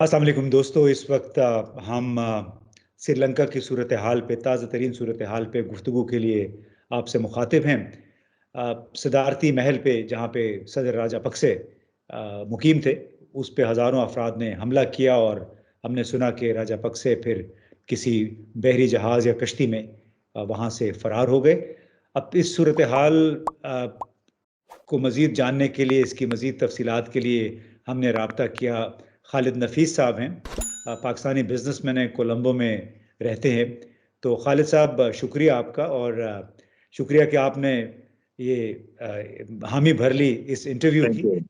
अस्सलाम वालेकुम दोस्तों। इस वक्त हम श्रीलंका की सूरत हाल पे, ताज़ा तरीन सूरत हाल पे गुफ्तगू के लिए आपसे मुखातिब हैं। सदारती महल पे जहाँ पे सदर राजापक्से मुकीम थे, उस पे हज़ारों अफराद ने हमला किया और हमने सुना कि राजापक्से फिर किसी बहरी जहाज़ या कश्ती में वहाँ से फ़रार हो गए। अब इस सूरत हाल को मज़ीद जानने के लिए, इसकी मज़ीद तफ़सीलात के लिए हमने राब्ता किया। खालिद नफ़ीस साहब हैं, पाकिस्तानी बिज़नेसमैन हैं, कोलंबो में रहते हैं। तो खालिद साहब, शुक्रिया आपका, और शुक्रिया कि आपने ये हामी भर ली इस इंटरव्यू थैंक की। यू।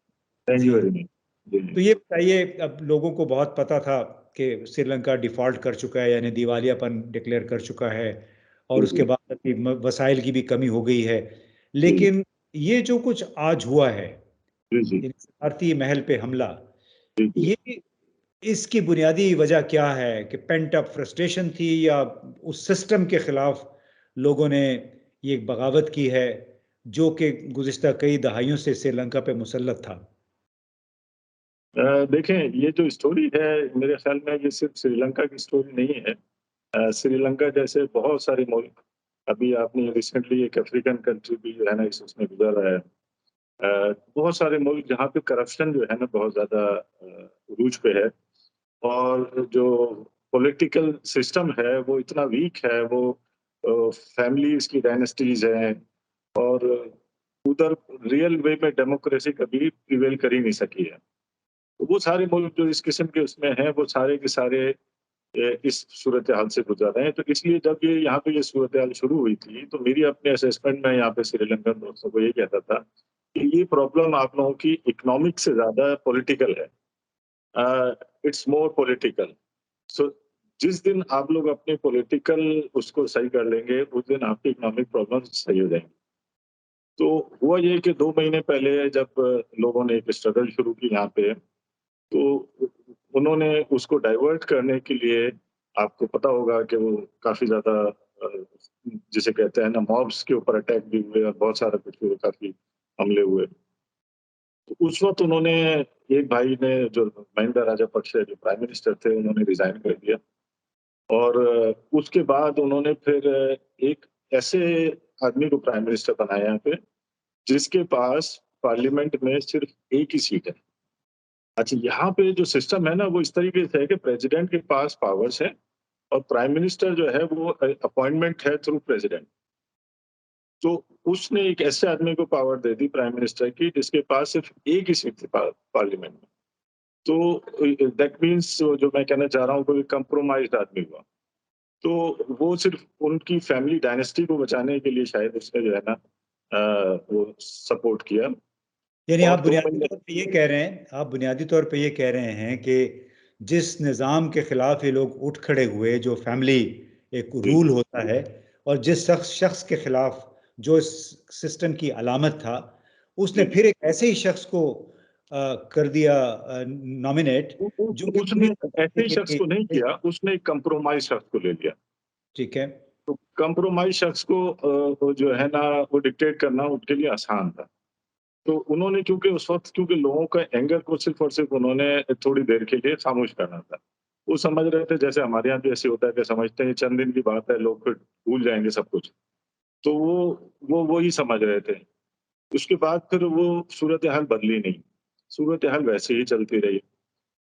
थैंक यू जी, वेरी मच। तो ये बताइए, अब लोगों को बहुत पता था कि श्रीलंका डिफ़ॉल्ट कर चुका है, यानी दिवालियापन डिक्लेयर कर चुका है, और जी उसके जी बाद अभी वसाइल की भी कमी हो गई है। जी लेकिन ये जो कुछ आज हुआ है, जी जी भारतीय महल पे हमला, जी जी। ये इसकी बुनियादी वजह क्या है? कि पेंट अप फ्रस्ट्रेशन थी, या उस सिस्टम के खिलाफ लोगों ने ये एक बगावत की है जो कि गुज़िश्ता कई दहाइयों से श्रीलंका पे मुसल्लत था? देखें, ये जो स्टोरी है मेरे ख्याल में ये सिर्फ श्रीलंका की स्टोरी नहीं है। श्रीलंका जैसे बहुत सारे मुल्क, अभी आपने रिसेंटली एक अफ्रीकन कंट्री भी जो है ना इस उसमें गुजरा है। बहुत सारे मुल्क जहाँ पे करप्शन जो है ना बहुत ज़्यादा अरूज पे है, और जो पॉलिटिकल सिस्टम है वो इतना वीक है, वो फैमिलीज़ की डायनेस्टीज़ हैं, और उधर रियल वे में डेमोक्रेसी कभी प्रिवेल कर ही नहीं सकी है। तो वो सारे मुल्क जो इस किस्म के उसमें हैं, वो सारे के सारे इस सूरत-ए-हाल से गुज़र रहे हैं। तो इसलिए जब ये यहाँ पे ये सूरत-ए-हाल शुरू हुई थी, तो मेरी अपने असेसमेंट में यहाँ पे श्रीलंकन दोस्तों को यही कहता था कि ये प्रॉब्लम आप लोगों की इकोनॉमिक से ज़्यादा पॉलिटिकल है। It's more political. सो जिस दिन आप लोग अपने पॉलिटिकल उसको सही कर लेंगे, उस दिन आपकी इकोनॉमिक प्रॉब्लम्स सही हो जाएँगी। तो हुआ ये कि 2 महीने पहले जब लोगों ने एक स्ट्रगल शुरू की यहाँ पे, तो उन्होंने उसको डाइवर्ट करने के लिए, आपको पता होगा कि वो काफ़ी ज़्यादा जिसे कहते हैं ना मॉब्स के ऊपर अटैक भी हुए और बहुत सारा कुछ हुआ, काफ़ी हमले हुए। तो उस वक़्त उन्होंने, एक भाई ने जो महिंदा राजपक्षे जो प्राइम मिनिस्टर थे, उन्होंने रिज़ाइन कर दिया, और उसके बाद उन्होंने फिर एक ऐसे आदमी को प्राइम मिनिस्टर बनाया यहाँ पे, जिसके पास पार्लियामेंट में सिर्फ़ एक ही सीट है। अच्छा, यहाँ पे जो सिस्टम है ना वो इस तरीके से है कि प्रेसिडेंट के पास पावर्स हैं, और प्राइम मिनिस्टर जो है वो अपॉइंटमेंट है थ्रू प्रेसिडेंट। तो उसने एक ऐसे आदमी को पावर दे दी प्राइम मिनिस्टर की, जिसके पास सिर्फ एक ही सीट थी पार्लियामेंट में। तो दैट मीन्स जो मैं कहना चाह रहा हूँ, कोई कंप्रोमाइज्ड आदमी हुआ। तो वो सिर्फ उनकी फैमिली डायनेस्टी को बचाने के लिए शायद उसने जो है ना वो सपोर्ट किया। यानी और 2 महीने। आप बुनियादी तौर पे ये कह रहे हैं कि जिस निज़ाम के खिलाफ ये लोग उठ खड़े हुए, जो फैमिली एक जी रूल होता है, और जिस शख्स शख्स के खिलाफ जो इस सिस्टम की अलामत था, उसने जी जी। फिर एक ऐसे ही शख्स को कर दिया नॉमिनेट, जो कि उसने पूरी ऐसे ही तरीके शख्स को नहीं किया, उसने एक कंप्रोमाइज़ शख्स को ले लिया। ठीक है। तो कंप्रोमाइज़ शख्स को वो जो है ना वो डिक्टेट करना उनके लिए आसान था। तो उन्होंने, क्योंकि उस वक़्त क्योंकि लोगों का एंगर को सिर्फ़ और सिर्फ़ उन्होंने थोड़ी देर के लिए खामोश करना था। वो समझ रहे थे, जैसे हमारे यहाँ भी ऐसे होता है कि समझते हैं चंद दिन की बात है, लोग फिर भूल जाएँगे सब कुछ। तो वो वही समझ रहे थे। उसके बाद फिर वो सूरत-ए-हाल बदली नहीं। सूरत-ए-हाल वैसे ही चलती रही।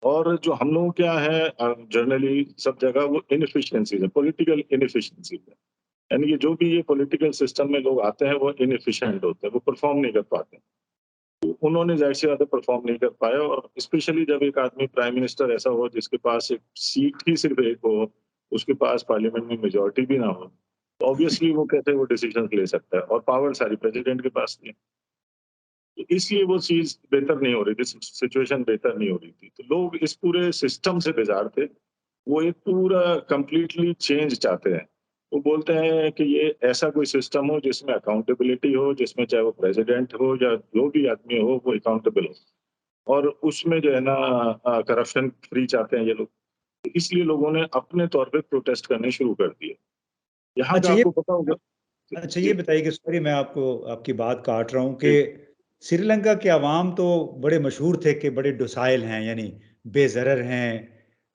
और जो हम लोगों के यहाँ है जनरली सब जगह वो इनएफिशिएंसीज़ है, पॉलिटिकल इनएफिशिएंसीज़ है। यानी कि जो भी ये पॉलिटिकल सिस्टम में लोग आते हैं वो इनएफिशिएंट होते हैं, वो परफ़ॉर्म नहीं कर पाते। तो उन्होंने ज़ाहिर-सी बात है परफ़ॉर्म नहीं कर पाया, और स्पेशली जब एक आदमी प्राइम मिनिस्टर ऐसा हो जिसके पास एक सीट ही सिर्फ़ एक हो, उसके पास पार्लियामेंट में मेजॉरिटी भी ना हो, तो ऑब्वियसली वो कैसे वो डिसीज़न्स ले सकता है, और पावर सारी प्रेसिडेंट के पास थी। तो इसलिए वो चीज़ बेहतर नहीं हो रही थी, सिचुएशन बेहतर नहीं हो रही थी। तो लोग इस पूरे सिस्टम से बेज़ार थे। वो एक पूरा कंप्लीटली चेंज चाहते हैं। वो बोलते हैं कि ये ऐसा कोई सिस्टम हो जिसमें अकाउंटेबिलिटी हो, जिसमें चाहे वो प्रेसिडेंट हो या जो भी आदमी हो वो अकाउंटेबल हो। और उसमें जो है ना करप्शन फ्री चाहते हैं ये लोग। तो इसलिए लोगों ने अपने तौर पे प्रोटेस्ट करने शुरू कर दिए। यहाँ का अच्छा ये आपको पता होगा। अच्छा जी, ये बताइए कि, सॉरी मैं आपको आपकी बात काट रहा हूँ, कि जी, श्रीलंका के अवाम तो बड़े मशहूर थे कि बड़े डोसाइल हैं, यानी बेज़रर हैं,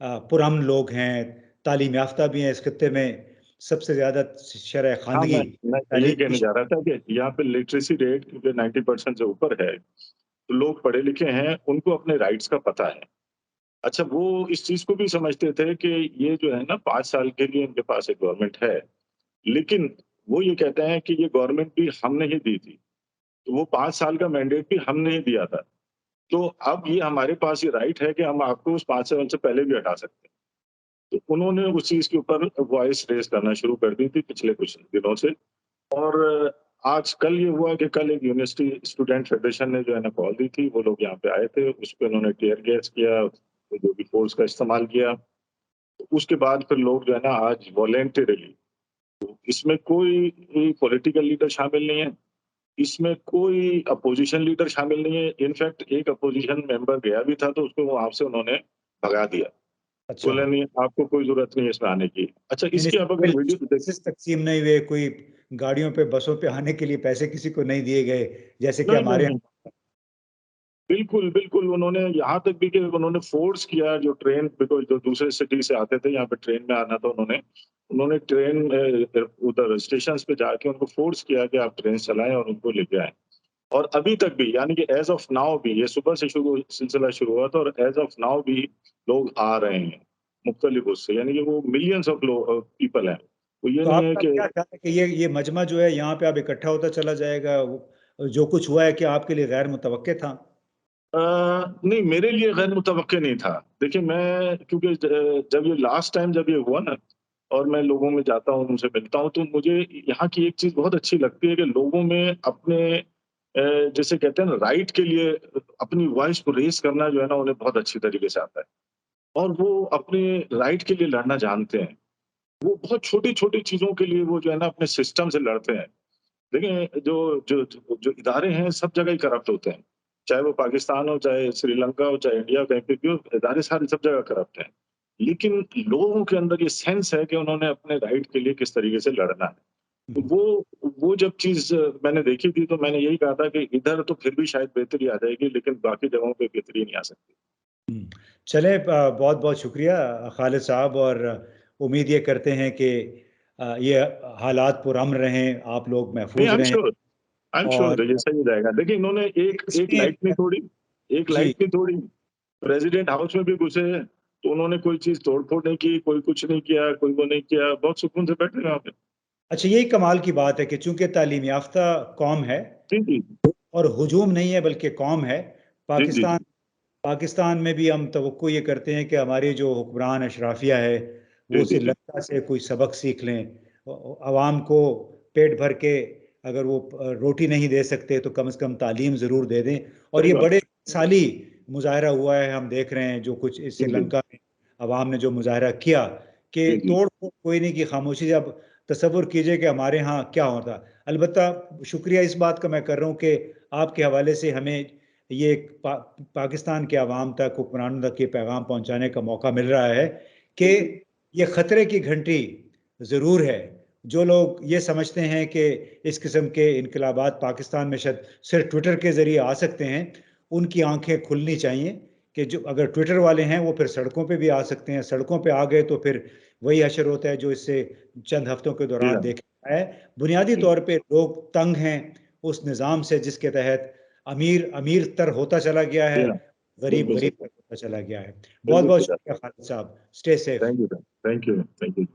पुरअमन लोग हैं, तालीम याफ्ता भी हैं। इस खित्ते में सबसे ज़्यादा शरह हाँ, ख़वानगी मैं यही तालीम की कहने जा रहा था कि यहाँ पे लिटरेसी रेट क्योंकि 90% से ऊपर है, तो लोग पढ़े लिखे हैं, उनको अपने राइट्स का पता है। अच्छा, वो इस चीज़ को भी समझते थे कि ये जो है ना 5 साल के लिए इनके पास एक गवर्नमेंट है, लेकिन वो ये कहते हैं कि ये गवर्नमेंट भी हमने ही दी थी। तो वो 5 साल का मैंडेट भी हमने ही दिया था। तो अब ये हमारे पास ये राइट है कि हम आपको उस 5 साल से पहले भी हटा सकते हैं। तो उन्होंने उस चीज़ के ऊपर वॉइस रेज़ करना शुरू कर दी थी पिछले कुछ दिनों से। और आज कल ये हुआ कि कल एक यूनिवर्सिटी स्टूडेंट फेडरेशन ने जो है ना कॉल दी थी, वो लोग यहाँ पे आए थे, उस पे उन्होंने टियर गैस किया, जो भी फ़ोर्स का इस्तेमाल किया। तो उसके बाद फिर लोग जो है ना आज वॉलंटरीली, इसमें कोई पॉलिटिकल लीडर शामिल नहीं है, इसमें कोई अपोज़िशन लीडर शामिल नहीं है। इनफैक्ट एक अपोज़िशन मेंबर गया भी था तो उसको वहाँ से उन्होंने भगा दिया। अच्छा। बोला नहीं आपको कोई ज़रूरत नहीं है इसमें आने की। अच्छा, यानी इसकी आप कोई अगर वीडियो देख पैसे तक़सीम नहीं हुए, कोई गाड़ियों पे, बसों पे आने के लिए पैसे किसी को नहीं दिए गए, जैसे कि नहीं, नहीं, हमारे नहीं। बिल्कुल, बिल्कुल, उन्होंने यहाँ तक भी कि उन्होंने फ़ोर्स किया जो ट्रेन बिकॉज़ जो दूसरे सिटी से आते थे यहाँ पे ट्रेन में आना था उन्होंने ट्रेन उधर स्टेशंस पे जाके उनको फ़ोर्स किया कि आप ट्रेन चलाएँ और उनको लेके आएँ। और अभी तक भी यानी कि एज़ ऑफ नाउ भी ये सुबह से सिलसिला शुरू हुआ था और एज़ ऑफ नाउ भी लोग आ रहे हैं, मुख्तलिफ उससे यानी कि वो मिलियंस ऑफ पीपल हैं। तो ये तो नहीं है आपका कि क्या ख़्याल है कि ये मजमा जो है यहाँ पे अब इकट्ठा होता चला जाएगा? वो जो कुछ हुआ है, क्या आपके लिए गैर मुतवक्के था? नहीं, मेरे लिए गैर मुतवक्के नहीं था। देखिए मैं क्योंकि जब ये लास्ट टाइम जब ये हुआ ना और मैं लोगों में जाता हूँ, उनसे मिलता हूँ, तो मुझे यहाँ की एक चीज़ बहुत अच्छी लगती है कि लोगों में अपने जिसे कहते हैं ना राइट के लिए अपनी वॉइस को रेज़ करना जो है ना उन्हें बहुत अच्छी तरीके से आता है। और वो अपने राइट के लिए लड़ना जानते हैं। वो बहुत छोटी-छोटी चीज़ों के लिए वो जो है ना अपने सिस्टम से लड़ते हैं। देखिए, जो इदारे हैं सब जगह ही करप्ट होते हैं। चाहे वो पाकिस्तान हो, चाहे श्रीलंका हो, चाहे इंडिया कहीं पे भी हो, इदारे सारे सब जगह करप्ट हैं। लेकिन लोगों के अंदर ये सेंस है कि उन्होंने अपने राइट के लिए किस तरीके से लड़ना है। तो हुँ, वो जब चीज़ मैंने देखी थी तो मैंने यही कहा था कि इधर तो फिर भी शायद बेहतरी आ जाएगी लेकिन बाकी जगहों पे बेहतरी नहीं आ सकती। हुँ। चलें, बहुत-बहुत शुक्रिया खालिद साहब, और उम्मीद ये करते हैं कि ये हालात पुरअमन रहें, आप लोग नहीं, महफूज़ रहें। आई एम श्योर और ये सही हो जाएगा। देखिए इन्होंने एक इसमें लाइट नहीं तोड़ी, एक जी। लाइट नहीं तोड़ी। प्रेसिडेंट हाउस में भी घुसे हैं, तो उन्होंने कोई चीज़ तोड़-फोड़ नहीं की, कोई कुछ नहीं किया, कोई वो नहीं किया, बहुत सुकून से बैठे हैं वहाँ पे। अच्छा, यही कमाल की बात है कि चूँकि तालीम याफ़्ता कौम है जी, जी। और हुजूम नहीं है बल्कि कौम है। जी, जी, पाकिस्तान जी। पाकिस्तान में भी हम तवक्को ये करते हैं कि हमारी जो हुक्मरान अशराफिया है, जी, वो जी, जी। श्रीलंका से कोई सबक सीख लें। अवाम को पेट भर के अगर वो रोटी नहीं दे सकते तो कम से कम तालीम ज़रूर दे दें। और सही ये बात बड़े है। मिसाली मुज़ाहरा हुआ है, हम देख रहे हैं जो कुछ इस जी, जी। श्रीलंका में अवाम ने जो मुज़ाहरा किया, कि जी, जी। तोड़-फोड़ कोई नहीं की खामोशी। अब तसव्वुर कीजिए कि हमारे यहाँ क्या होता। अलबत्ता शुक्रिया इस बात का मैं कर रहा हूँ कि आपके हवाले से हमें ये पाकिस्तान के अवाम तक, हुक्मरानों तक ये पैगाम पहुँचाने का मौका मिल रहा है कि जी, जी। ये खतरे की घंटी ज़रूर है। जो लोग ये समझते हैं कि इस किस्म के इनकलाबात पाकिस्तान में शायद सिर्फ ट्विटर के ज़रिए आ सकते हैं, उनकी आँखें खुलनी चाहिए कि जो अगर ट्विटर वाले हैं वो फिर सड़कों पे भी आ सकते हैं। सड़कों पे आ गए तो फिर वही हशर होता है जो इससे चंद हफ्तों के जी दौरान हाँ। देखा है। बुनियादी जी। तौर पे लोग तंग हैं उस निज़ाम से जिसके तहत अमीर अमीर तर होता चला गया जी है, हाँ। गरीब बिल्कुल गरीब सही तर बात। होता चला गया है। बिल्कुल बहुत-बहुत सही बात। शुक्रिया खालिद साहब। Stay safe. Thank you, thank you, thank you.